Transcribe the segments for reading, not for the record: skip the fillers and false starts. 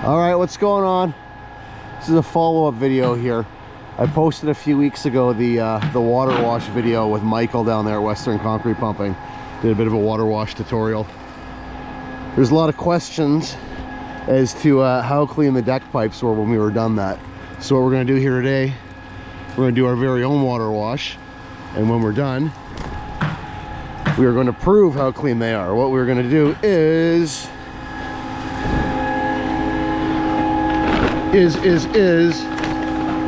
All right, what's going on? This is a follow-up video here. I posted a few weeks ago the water wash video with Michael down there at Western Concrete Pumping. Did a bit of a water wash tutorial. There's a lot of questions as to how clean the deck pipes were when we were done that. So what we're going to do here today, we're going to do our very own water wash, and when we're done, we are going to prove how clean they are. What we're going to do is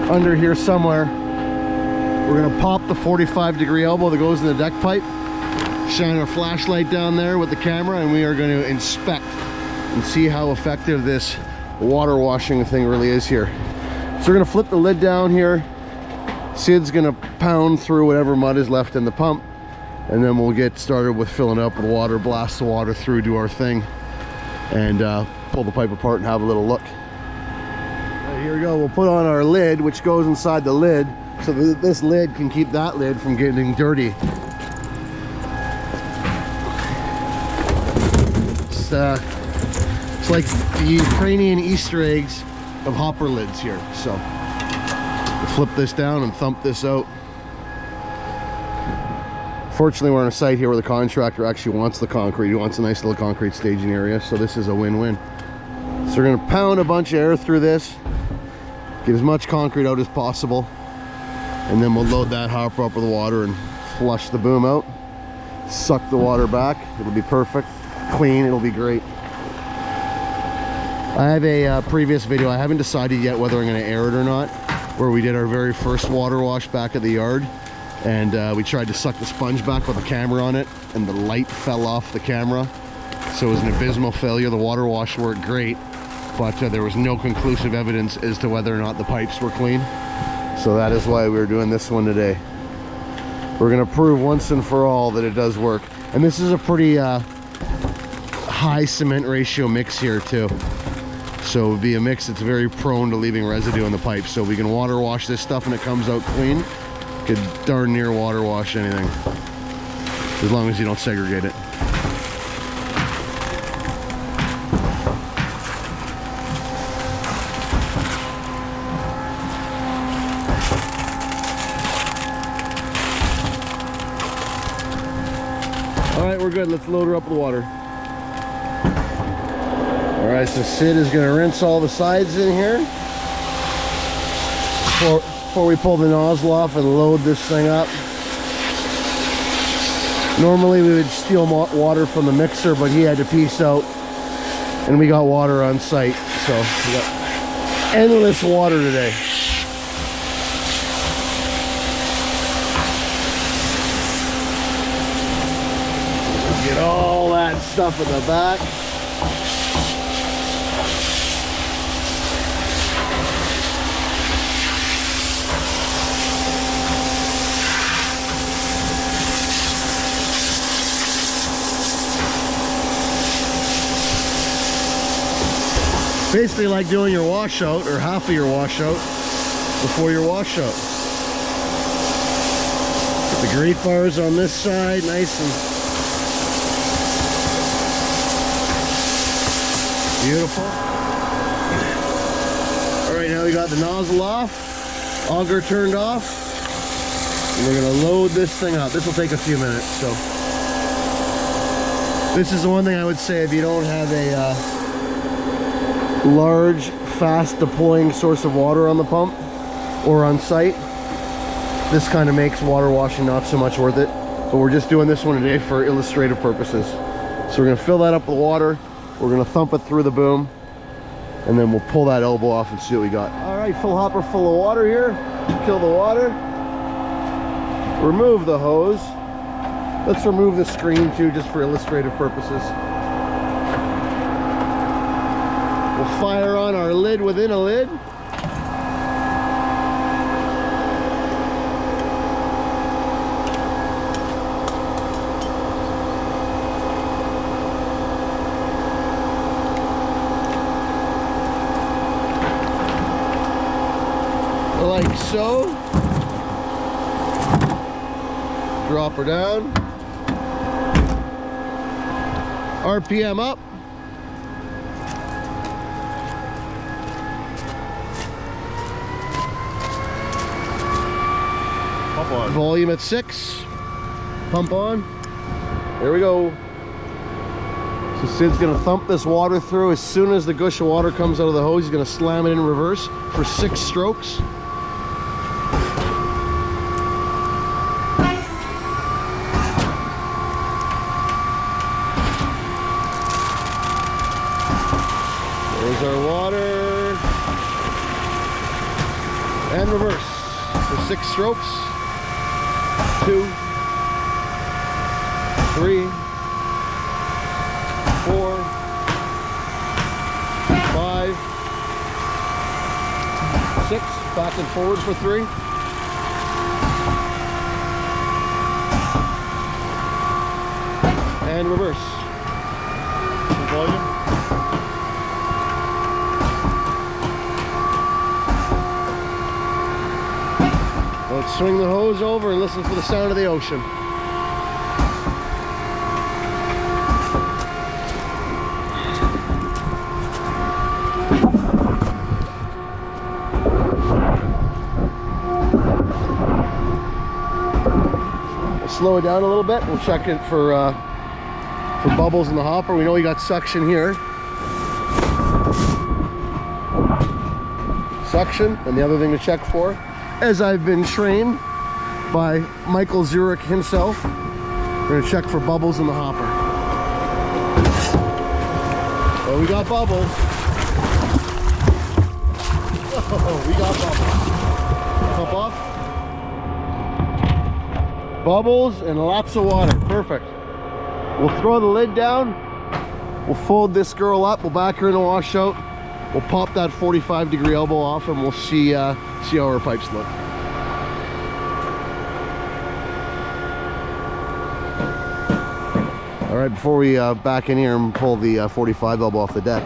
under here somewhere, we're going to pop the 45-degree elbow that goes in the deck pipe, shine our flashlight down there with the camera, and we are going to inspect and see how effective this water washing thing really is here. So we're going to flip the lid down here. Sid's going to pound through whatever mud is left in the pump, and then we'll get started with filling up with water, blast the water through, do our thing, and pull the pipe apart and have a little look. Here we go. We'll put on our lid, which goes inside the lid, so that this lid can keep that lid from getting dirty. It's like the Ukrainian Easter eggs of hopper lids here. So we'll flip this down and thump this out. Fortunately, we're on a site here where the contractor actually wants the concrete. He wants a nice little concrete staging area, so this is a win-win. So we're going to pound a bunch of air through this, get as much concrete out as possible, and then we'll load that hopper up with water and flush the boom out, suck the water back. It'll be perfect, clean, it'll be great. I have a previous video, I haven't decided yet whether I'm going to air it or not, where we did our very first water wash back at the yard, and we tried to suck the sponge back with a camera on it, and the light fell off the camera, so it was an abysmal failure. The water wash worked great, but there was no conclusive evidence as to whether or not the pipes were clean. So that is why we're doing this one today. We're going to prove once and for all that it does work. And this is a pretty high cement ratio mix here too. So it would be a mix that's very prone to leaving residue in the pipe. So we can water wash this stuff and it comes out clean. Could darn near water wash anything, as long as you don't segregate it. All right, we're good. Let's load her up with water. All right, so Sid is going to rinse all the sides in here before we pull the nozzle off and load this thing up. Normally we would steal water from the mixer, but he had to piece out, and we got water on site, so we got endless water today. Get all that stuff in the back. Basically like doing your washout, or half of your washout, before your washout. Get the grate bars on this side, nice and beautiful. All right, now we got the nozzle off, auger turned off, and we're gonna load this thing up. This will take a few minutes, so. This is the one thing I would say, if you don't have a large, fast deploying source of water on the pump or on site, this kind of makes water washing not so much worth it. But we're just doing this one today for illustrative purposes. So we're gonna fill that up with water, we're gonna thump it through the boom, and then we'll pull that elbow off and see what we got. All right, full hopper full of water here. Kill the water, remove the hose. Let's remove the screen too, just for illustrative purposes. We'll fire on our lid within a lid. Like so. Drop her down. RPM up. on. Volume at 6. Pump on. There we go. So Sid's gonna thump this water through. As soon as the gush of water comes out of the hose, he's gonna slam it in reverse for 6 strokes. There's our water. And reverse for 6 strokes. 2, 3, 4, 5, 6. Back and forward for 3. And reverse. Volume. Let's swing the hose over and listen for the sound of the ocean. We'll slow it down a little bit. We'll check it for bubbles in the hopper. We know we got suction here. Suction, and the other thing to check for, as I've been trained by Michael Zurich himself, we're gonna check for bubbles in the hopper. Oh, we got bubbles. Oh, we got bubbles. Pump off. Bubbles and lots of water, perfect. We'll throw the lid down. We'll fold this girl up. We'll back her in the washout. We'll pop that 45-degree elbow off, and we'll see how our pipes look. All right, before we back in here and pull the 45 elbow off the deck,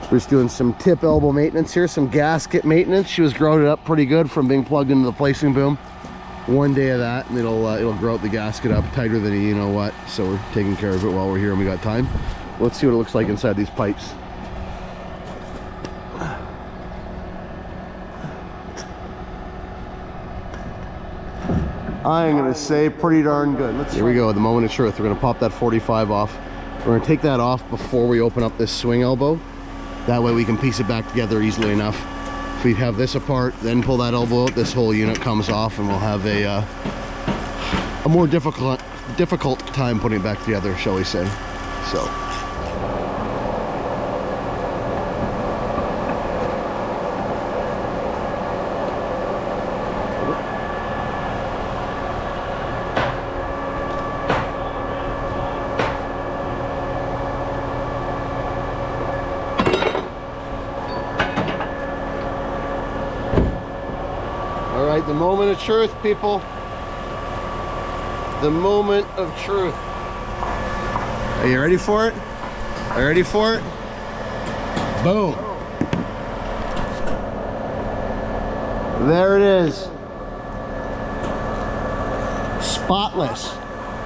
we're just doing some tip elbow maintenance here, some gasket maintenance. She was grounded up pretty good from being plugged into the placing boom. One day of that, and it'll grout the gasket up tighter than you know what. So we're taking care of it while we're here and we got time. Let's see what it looks like inside these pipes. I'm gonna say pretty darn good. Here we go, the moment of truth. We're gonna pop that 45 off. We're gonna take that off before we open up this swing elbow. That way we can piece it back together easily enough. If we have this apart, then pull that elbow out, this whole unit comes off, and we'll have a more difficult time putting it back together, shall we say. So. All right, the moment of truth, people. The moment of truth. Are you ready for it? Are you ready for it? Boom. There it is. Spotless.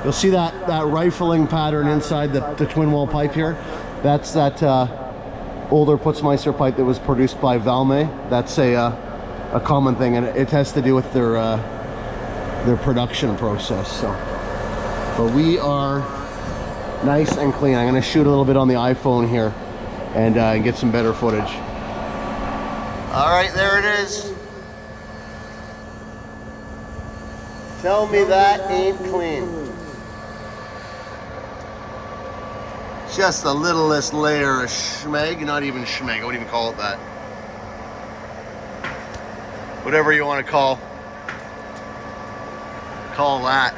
You'll see that rifling pattern inside the twin wall pipe here. That's that older Putzmeister pipe that was produced by Valmet. That's a common thing, and it has to do with their production process. So, but we are nice and clean. I'm going to shoot a little bit on the iPhone here and get some better footage. All right, there it is. Tell me that ain't clean. Just the littlest layer of schmeg, not even schmeg, I wouldn't even call it that. Whatever you want to call that.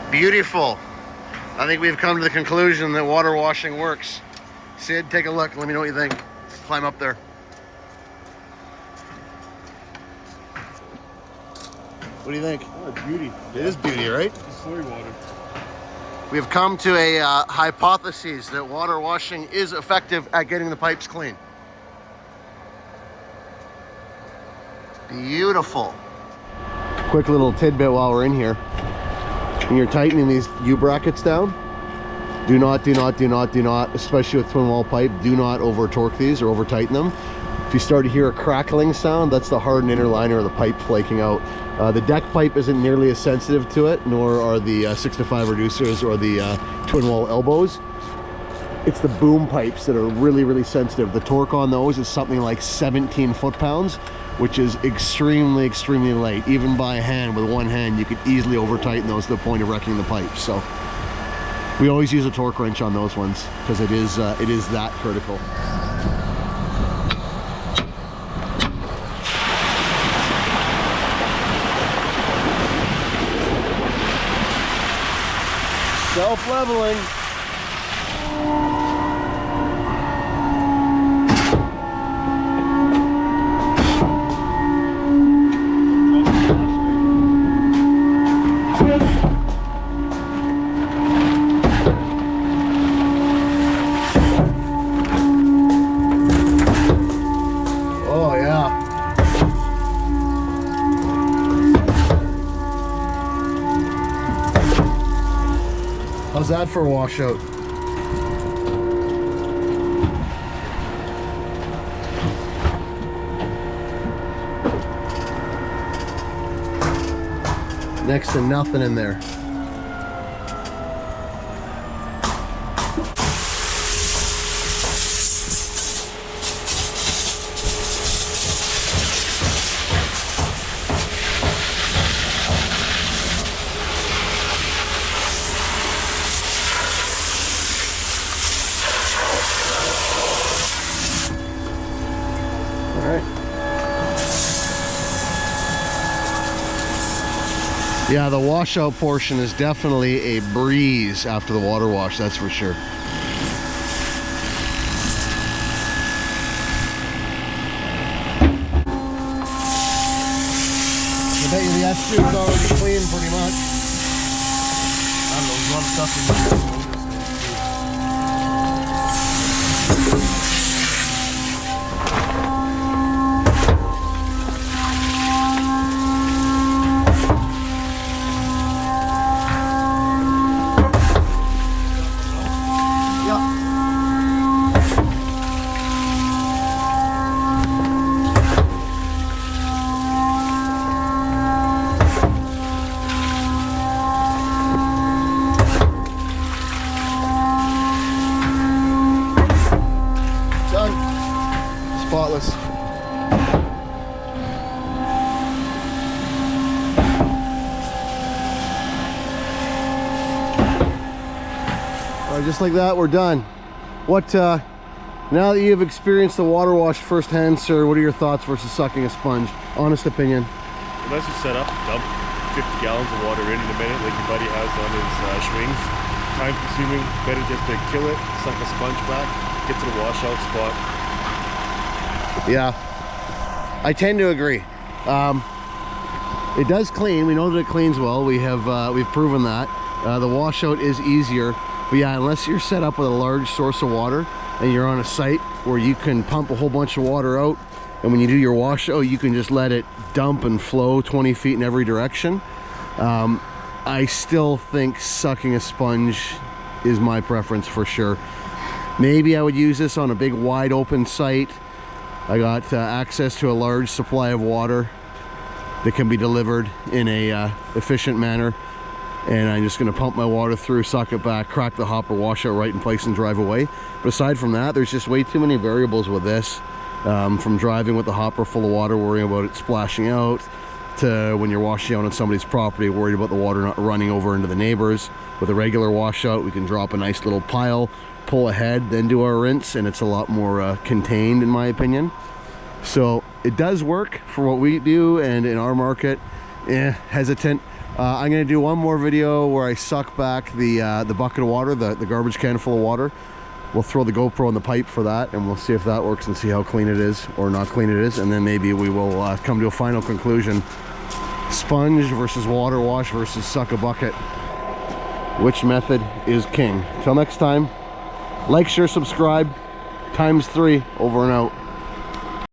Beautiful. I think we've come to the conclusion that water washing works. Sid, take a look. Let me know what you think. Climb up there. What do you think? Oh, it's beauty. It is beauty, right? It's soy water. We have come to a hypothesis that water washing is effective at getting the pipes clean. Beautiful. Quick little tidbit while we're in here. When you're tightening these U-brackets down, do not, especially with twin wall pipe, do not over torque these or over tighten them. If you start to hear a crackling sound, that's the hardened inner liner of the pipe flaking out. The deck pipe isn't nearly as sensitive to it, nor are the 6-5 reducers or the twin wall elbows. It's the boom pipes that are really, really sensitive. The torque on those is something like 17 foot-pounds, which is extremely, extremely light. Even by hand, with one hand, you could easily over-tighten those to the point of wrecking the pipe. So we always use a torque wrench on those ones because it is that critical. Self-leveling. Oh yeah. How's that for a washout? Next to nothing in there. Yeah, the washout portion is definitely a breeze after the water wash, that's for sure. I bet you the S2's already clean pretty much. I don't know, there's a lot of stuff in there. Spotless. All right, just like that, we're done. What, now that you've experienced the water wash firsthand, sir, what are your thoughts versus sucking a sponge? Honest opinion. Unless you set up, dump 50 gallons of water in a minute like your buddy has on his swings. Time consuming, better just to kill it, suck a sponge back, get to the washout spot. Yeah, I tend to agree. It does clean. We know that it cleans well. We've proven that. The washout is easier, but yeah, unless you're set up with a large source of water and you're on a site where you can pump a whole bunch of water out, and when you do your washout, you can just let it dump and flow 20 feet in every direction. I still think sucking a sponge is my preference for sure. Maybe I would use this on a big wide open site. I got access to a large supply of water that can be delivered in a efficient manner, and I'm just going to pump my water through, suck it back, crack the hopper, wash it right in place, and drive away. But aside from that, there's just way too many variables with this, from driving with the hopper full of water, worrying about it splashing out, to when you're washing out on somebody's property, worried about the water not running over into the neighbors. With a regular washout, we can drop a nice little pile, pull ahead, then do our rinse, and it's a lot more contained, in my opinion. So it does work for what we do, and in our market, hesitant. I'm going to do one more video where I suck back the bucket of water, the garbage can full of water. We'll throw the GoPro in the pipe for that, and we'll see if that works and see how clean it is or not clean it is, and then maybe we will come to a final conclusion. Sponge versus water wash versus suck a bucket. Which method is king? Till next time, like, share, subscribe, ×3, over and out.